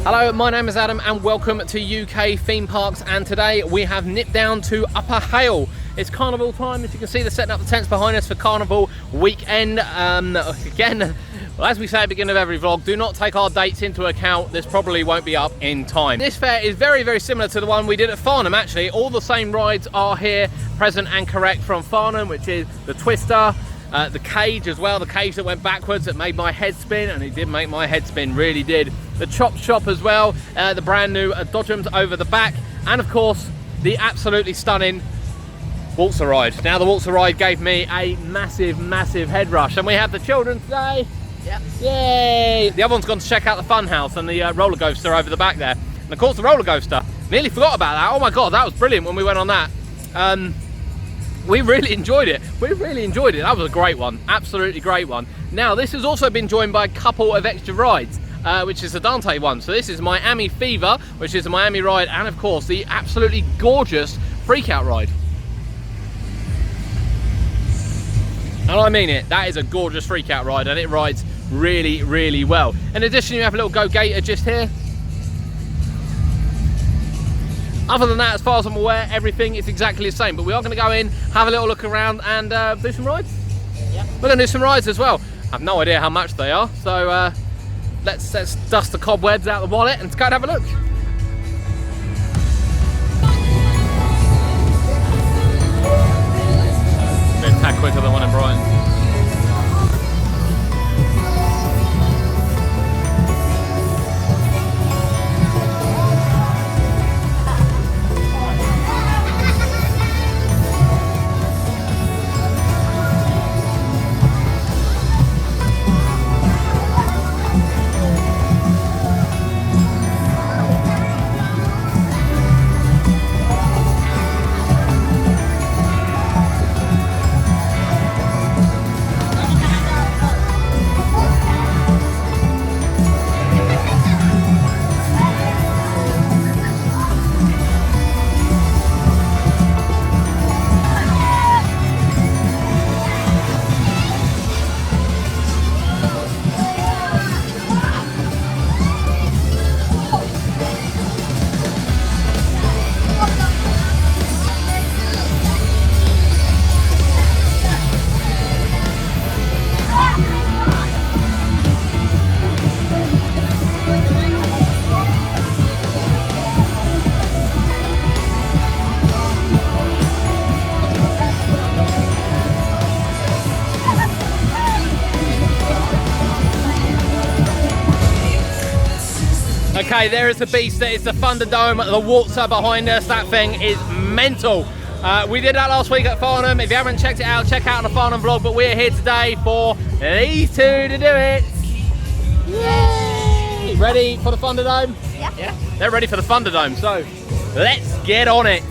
Hello, my name is Adam and welcome to UK Theme Parks, and today we have nipped down to Upper Hale. It's carnival time. As you can see, they're setting up the tents behind us for carnival weekend. Again, well, as we say at the beginning of every vlog, do not take our dates into account. This probably won't be up in time. This fair is very, very similar to the one we did at Farnham, actually. All the same rides are here, present and correct from Farnham, which is the Twister, the cage as well, the cage that went backwards that made my head spin, and it did make my head spin, really did. The Chop Shop as well, the brand new Dodgems over the back, and of course the absolutely stunning Waltzer ride. Now the Waltzer ride gave me a massive, massive head rush, and we have the children today. Yep. Yay! The other one's gone to check out the fun house and the roller coaster over the back there, and of course the roller coaster. Nearly forgot about that. Oh my god, that was brilliant when we went on that. We really enjoyed it. We really enjoyed it. That was a great one. Absolutely great one. Now this has also been joined by a couple of extra rides, which is the Danter one. So this is Miami Fever, which is a Miami ride, and of course the absolutely gorgeous freakout ride. And I mean it, that is a gorgeous freakout ride, and it rides really, really well. In addition, you have a little Go Gator just here. Other than that, as far as I'm aware, everything is exactly the same. But we are going to go in, have a little look around, and do some rides. Yeah. We're going to do some rides as well. I have no idea how much they are, so let's dust the cobwebs out of the wallet and go and have a look. Bit a tad quicker than one in Brighton. Okay, there is the beast. That is the Thunderdome, the Waltzer behind us. That thing is mental. We did that last week at Farnham. If you haven't checked it out, check out the Farnham vlog. But we're here today for these two to do it. Yay! Ready for the Thunderdome? Yeah. They're ready for the Thunderdome, so let's get on it.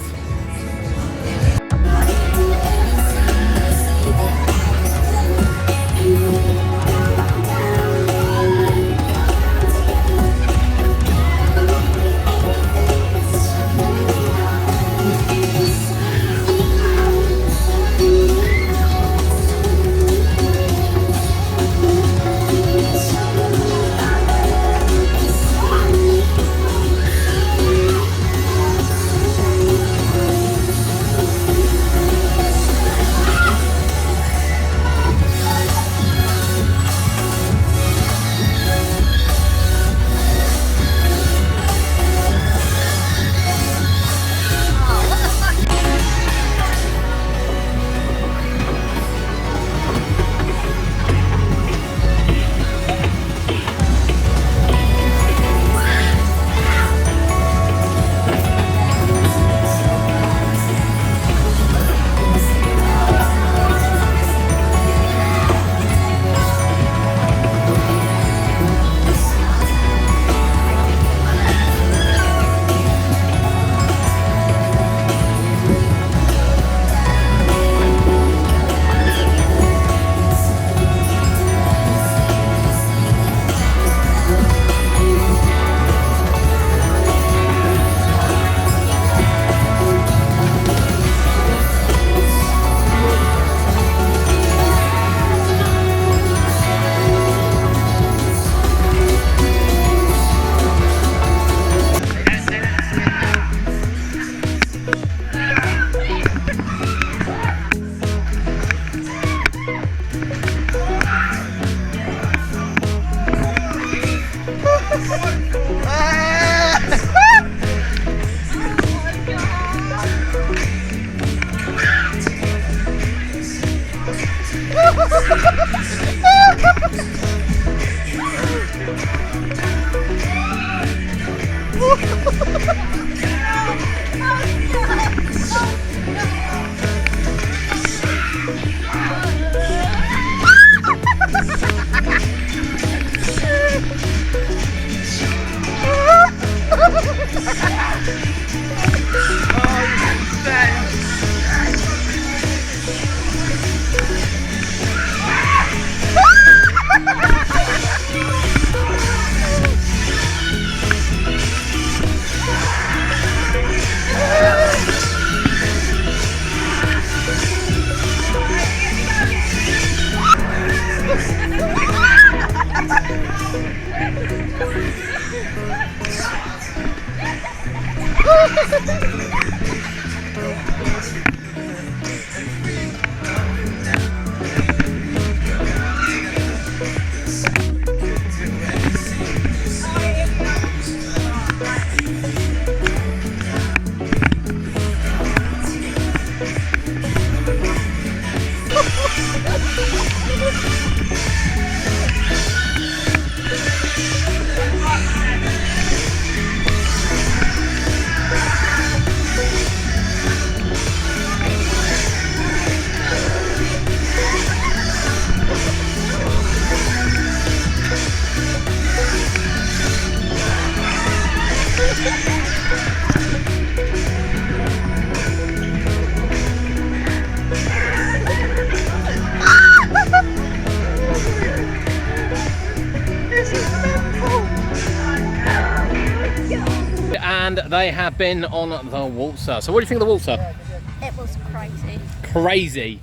they have been on the Waltzer. So what do you think of the Waltzer? It was crazy. Crazy.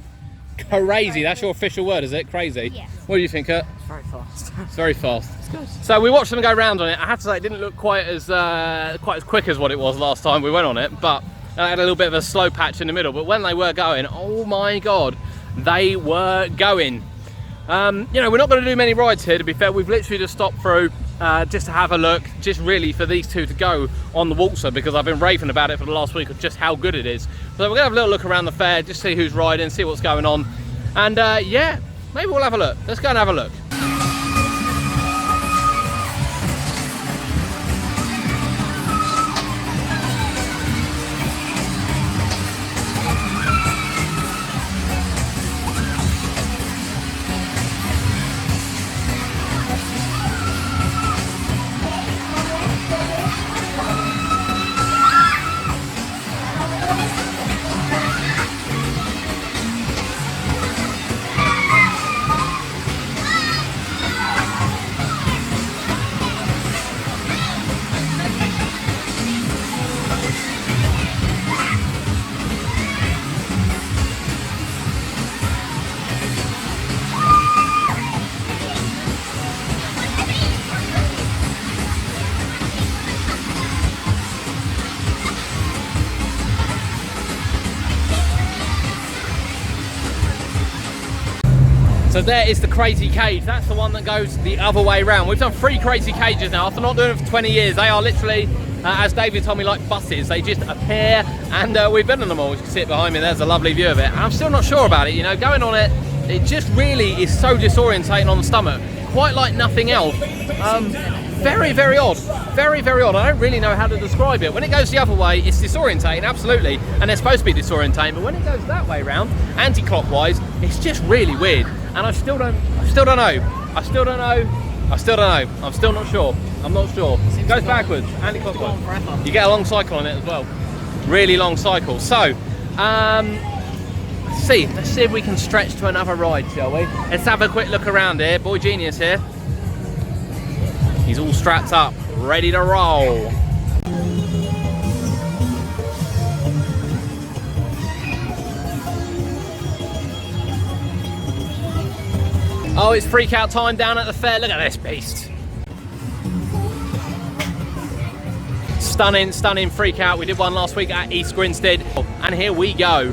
Crazy, that's your official word, is it? Crazy? Yes. What do you think, Kurt? It's very fast. It's very fast. It's good. So we watched them go round on it. I have to say it didn't look quite as quick as what it was last time we went on it, but I had a little bit of a slow patch in the middle. But when they were going, oh my God, they were going. You know, we're not going to do many rides here, to be fair. We've literally just stopped through just to have a look, just really for these two to go on the Waltzer, because I've been raving about it for the last week of just how good it is. So we're going to have a little look around the fair, just see who's riding, see what's going on. And yeah, maybe we'll have a look. Let's go and have a look. So there is the crazy cage. That's the one that goes the other way around. We've done 3 crazy cages now. After not doing it for 20 years, they are literally, as David told me, like buses. They just appear, and we've been on them all. You can see it behind me. There's a lovely view of it. And I'm still not sure about it. You know, going on it, it just really is so disorientating on the stomach. Quite like nothing else. Very, very odd. Very, very odd. I don't really know how to describe it. When it goes the other way, it's disorientating, absolutely. And they're supposed to be disorientating. But when it goes that way round, anti-clockwise, it's just really weird. And I'm still not sure. I'm not sure. It goes backwards, anti-clockwise. You get a long cycle on it as well. Really long cycle. So, let's see if we can stretch to another ride, shall we? Let's have a quick look around here. Boy Genius here. He's all strapped up, ready to roll. Oh, it's freak out time down at the fair. Look at this beast. Stunning, stunning freak out. We did one last week at East Grinstead. And here we go.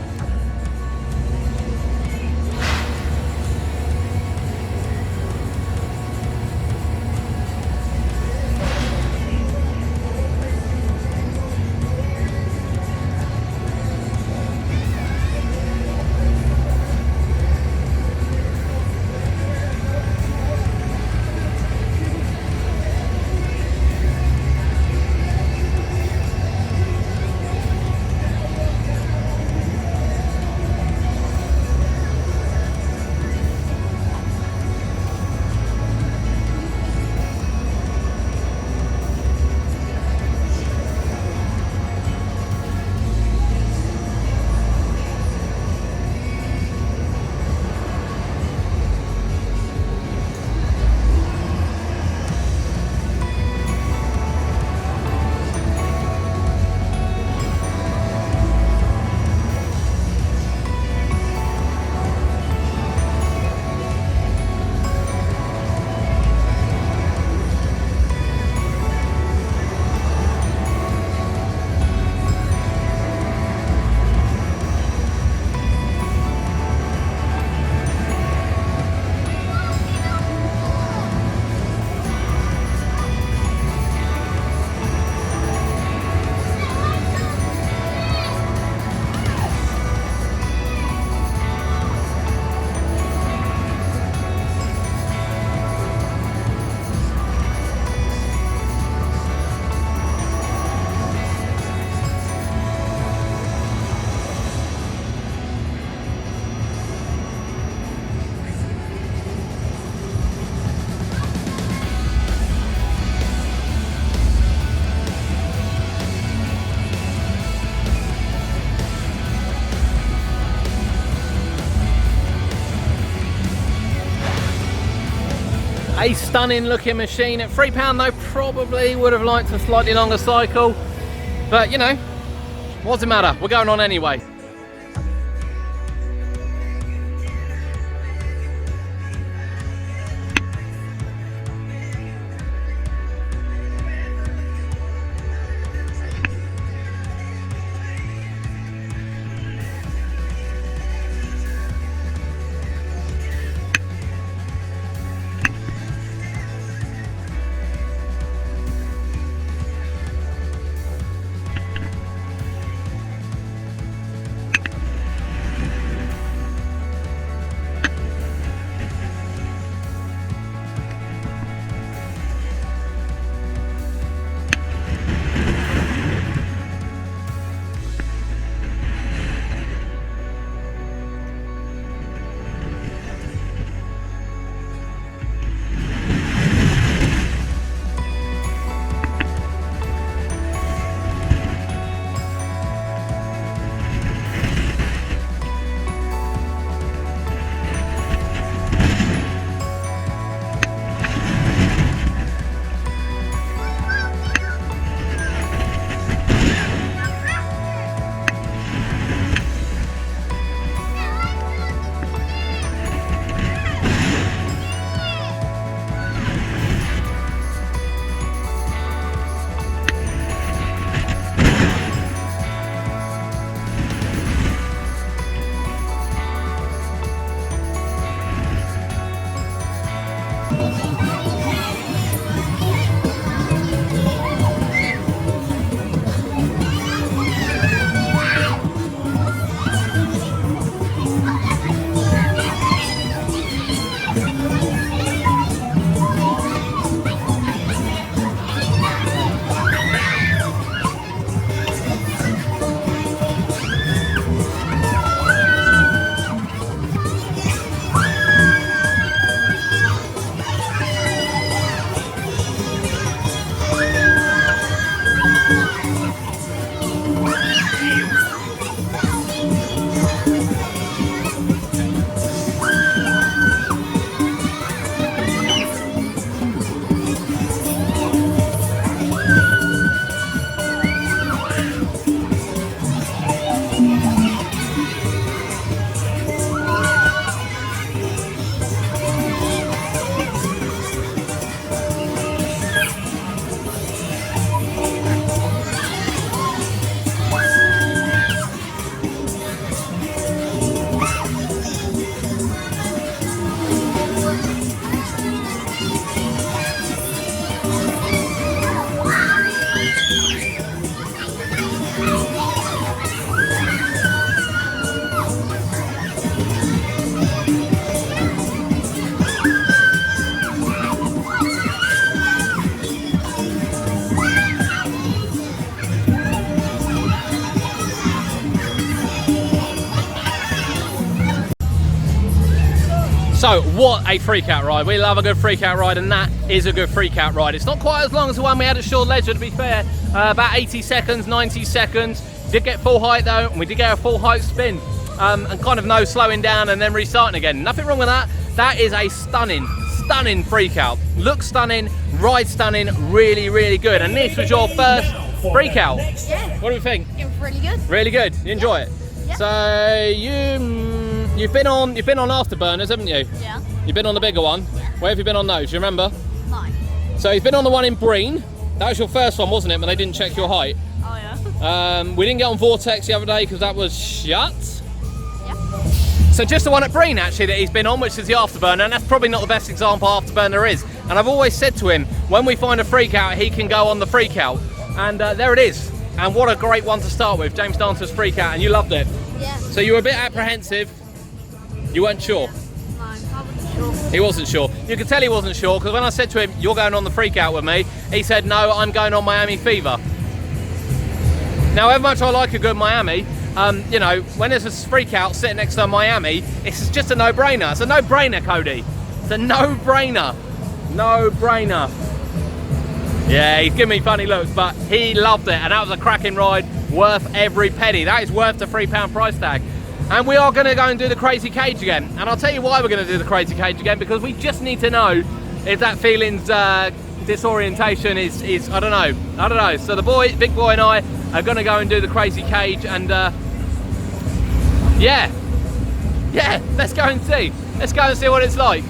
A stunning looking machine. At £3 though, probably would have liked a slightly longer cycle. But you know, what does it matter? We're going on anyway. So what a freak-out ride. We love a good freak-out ride, and that is a good freak-out ride. It's not quite as long as the one we had at Shore Leisure, to be fair. About 80 seconds, 90 seconds. Did get full height though, and we did get a full height spin. And kind of no slowing down and then restarting again. Nothing wrong with that. That is a stunning freak-out. Looks stunning, ride stunning, really, really good. And this was your first freak-out. Yeah. What do you think? It was really good. Really good. You enjoy it? Yeah. So you've been on afterburners, haven't you? Yeah. You've been on the bigger one. Yeah. Where have you been on those? Do you remember? No. So you've been on the one in Breen. That was your first one, wasn't it? When they didn't check your height. Oh yeah. We didn't get on Vortex the other day because that was shut. Yeah. So just the one at Breen actually that he's been on, which is the afterburner, and that's probably not the best example afterburner there is. And I've always said to him, when we find a freak out, he can go on the freak out. And there it is. And what a great one to start with, James Danter's freak out, and you loved it. Yeah. So you were a bit apprehensive. You weren't sure. No, I wasn't sure. He wasn't sure. You could tell he wasn't sure because when I said to him, "You're going on the freak out with me," he said, "No, I'm going on Miami Fever." Now, however much I like a good Miami, you know, when there's a freak out sitting next to a Miami, it's just a no-brainer. It's a no-brainer, Cody. It's a no-brainer. No-brainer. Yeah, he's giving me funny looks, but he loved it, and that was a cracking ride, worth every penny. That is worth the £3 price tag. And we are going to go and do the crazy cage again. And I'll tell you why we're going to do the crazy cage again, because we just need to know if that feeling's disorientation is I don't know. So the big boy and I are gonna go and do the crazy cage, and yeah, let's go and see. Let's go and see what it's like.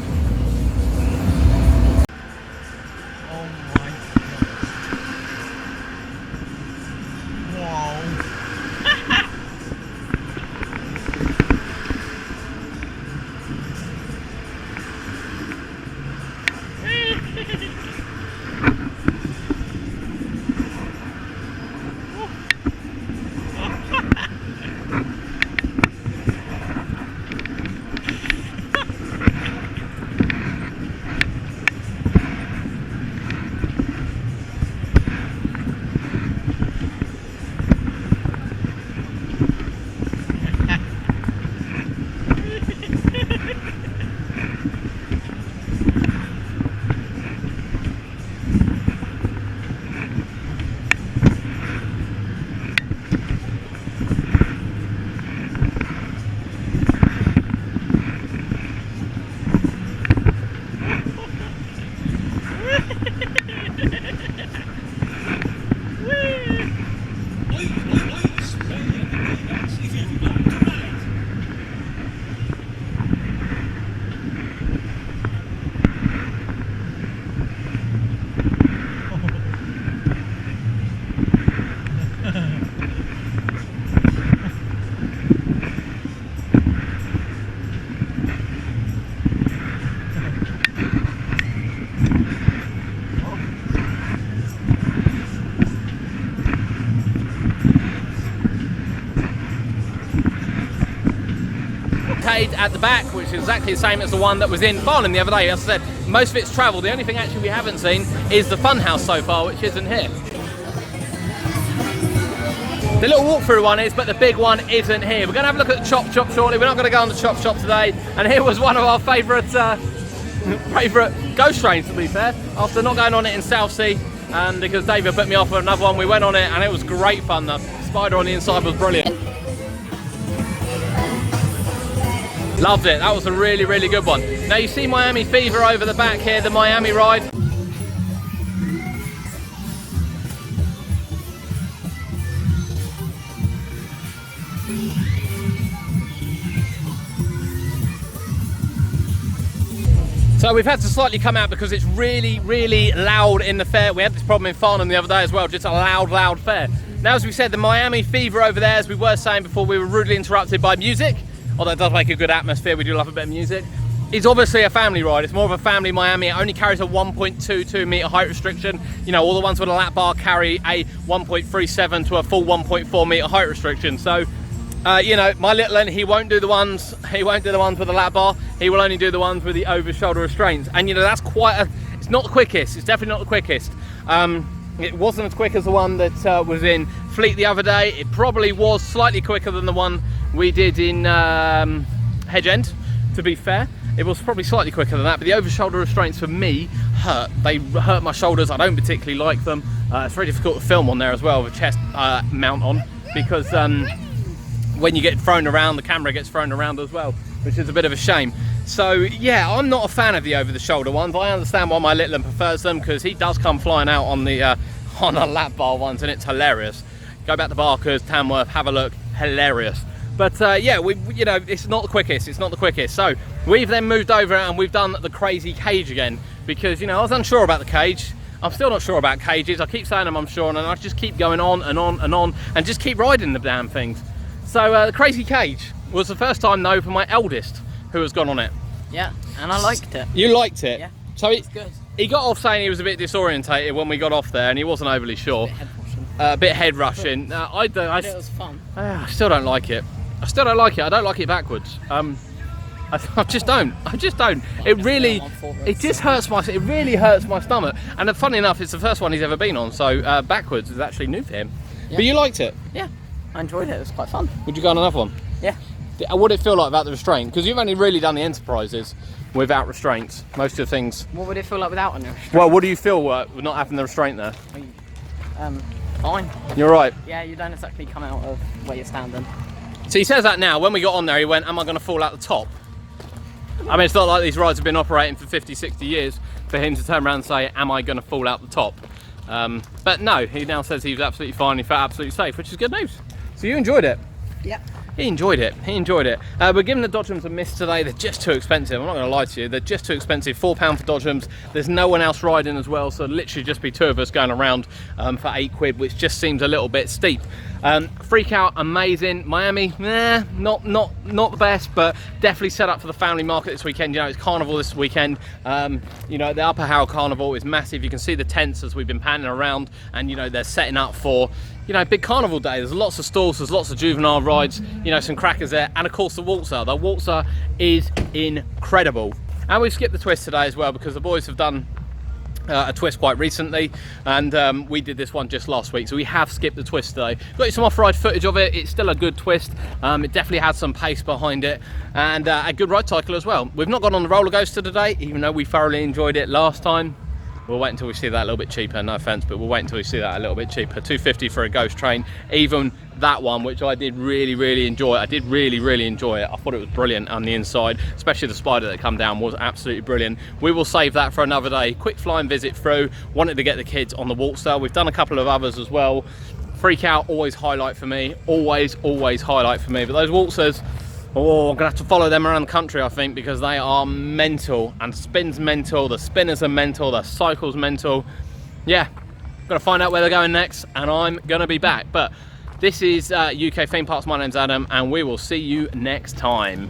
At the back, which is exactly the same as the one that was in Farnham the other day. As I said, most of it's travel. The only thing actually we haven't seen is the funhouse so far, which isn't here. The little walkthrough one is, but the big one isn't here. We're going to have a look at the Chop Shop shortly. We're not going to go on the Chop Shop today. And here was one of our favourite ghost trains, to be fair. After not going on it in Southsea, because David put me off with another one, we went on it and it was great fun. The spider on the inside was brilliant. Loved it. That was a really, really good one. Now you see Miami Fever over the back here, the Miami ride. So we've had to slightly come out because it's really, really loud in the fair. We had this problem in Farnham the other day as well, just a loud fair. Now, as we said, the Miami Fever over there, as we were saying before, we were rudely interrupted by music. Although it does make a good atmosphere, we do love a bit of music. It's obviously a family ride. It's more of a family Miami. It only carries a 1.22 metre height restriction. You know, all the ones with a lap bar carry a 1.37 to a full 1.4 metre height restriction. So, you know, my little one, he won't do the ones with the lap bar. He will only do the ones with the over-shoulder restraints. And you know, that's it's not the quickest. It's definitely not the quickest. It wasn't as quick as the one that was in Fleet the other day. It probably was slightly quicker than the one we did in Hedge End, to be fair. It was probably slightly quicker than that, but the over-shoulder restraints for me hurt. They hurt my shoulders. I don't particularly like them. It's very difficult to film on there as well with a chest mount on, because when you get thrown around, the camera gets thrown around as well, which is a bit of a shame. So yeah, I'm not a fan of the over-the-shoulder ones. I understand why my little one prefers them, because he does come flying out on the lap bar ones, and it's hilarious. Go back to Barker's, Tamworth, have a look. Hilarious. But yeah, you know, it's not the quickest. It's not the quickest. So we've then moved over and we've done the crazy cage again, because you know, I was unsure about the cage. I'm still not sure about cages. I keep saying I'm unsure, and I just keep going on and on and on, and just keep riding the damn things. So the crazy cage was the first time though for my eldest, who has gone on it. Yeah, and I liked it. You liked it? Yeah. So it's good. He got off saying he was a bit disorientated when we got off there, and he wasn't overly sure. A bit head rushing. It was fun. I still don't like it. I still don't like it. I don't like it backwards. I just don't. It really hurts my stomach. And funny enough, it's the first one he's ever been on, so backwards is actually new for him. Yeah. But you liked it? Yeah, I enjoyed it. It was quite fun. Would you go on another one? Yeah. What did it feel like without the restraint? Because you've only really done the Enterprises without restraints. Most of the things. What would it feel like without a restraint? Well, what do you feel with not having the restraint there? Fine. You're right. Yeah, you don't exactly come out of where you're standing. So he says that now. When we got on there, he went, am I going to fall out the top? I mean, it's not like these rides have been operating for 50, 60 years for him to turn around and say, am I going to fall out the top? But no, he now says he was absolutely fine, he felt absolutely safe, which is good news. So you enjoyed it? Yep. He enjoyed it. He enjoyed it. We're giving the Dodgems a miss today. They're just too expensive. I'm not going to lie to you. They're just too expensive. £4 for Dodgems. There's no one else riding as well, so literally just be two of us going around for £8, which just seems a little bit steep. Freakout, amazing. Miami, not the best, but definitely set up for the family market this weekend. You know, it's carnival this weekend. You know, the Upper Hale carnival is massive. You can see the tents as we've been panning around, and you know they're setting up for, you know, big carnival day. There's lots of stalls, there's lots of juvenile rides, you know, some crackers there, and of course the Waltzer. The Waltzer is incredible. And we've skipped the twist today as well because the boys have done a twist quite recently, and we did this one just last week, so we have skipped the twist today. Got you some off-ride footage of it. It's still a good twist. It definitely has some pace behind it, and a good ride cycle as well. We've not gone on the roller coaster today, even though we thoroughly enjoyed it last time. We'll wait until we see that a little bit cheaper, no offense, but we'll wait until we see that a little bit cheaper. $250 for a ghost train, even that one, which I did really enjoy. I did really enjoy it. I thought it was brilliant on the inside, especially the spider that come down was absolutely brilliant. We will save that for another day. Quick flying visit through. Wanted to get the kids on the Waltzer. We've done a couple of others as well. Freakout, always highlight for me. Always highlight for me. But those Waltzers, oh, I'm gonna have to follow them around the country, I think, because they are mental. And spin's mental, the spinners are mental, the cycle's mental. Yeah, gotta find out where they're going next, and I'm gonna be back. But this is UK Theme Parks. My name's Adam, and we will see you next time.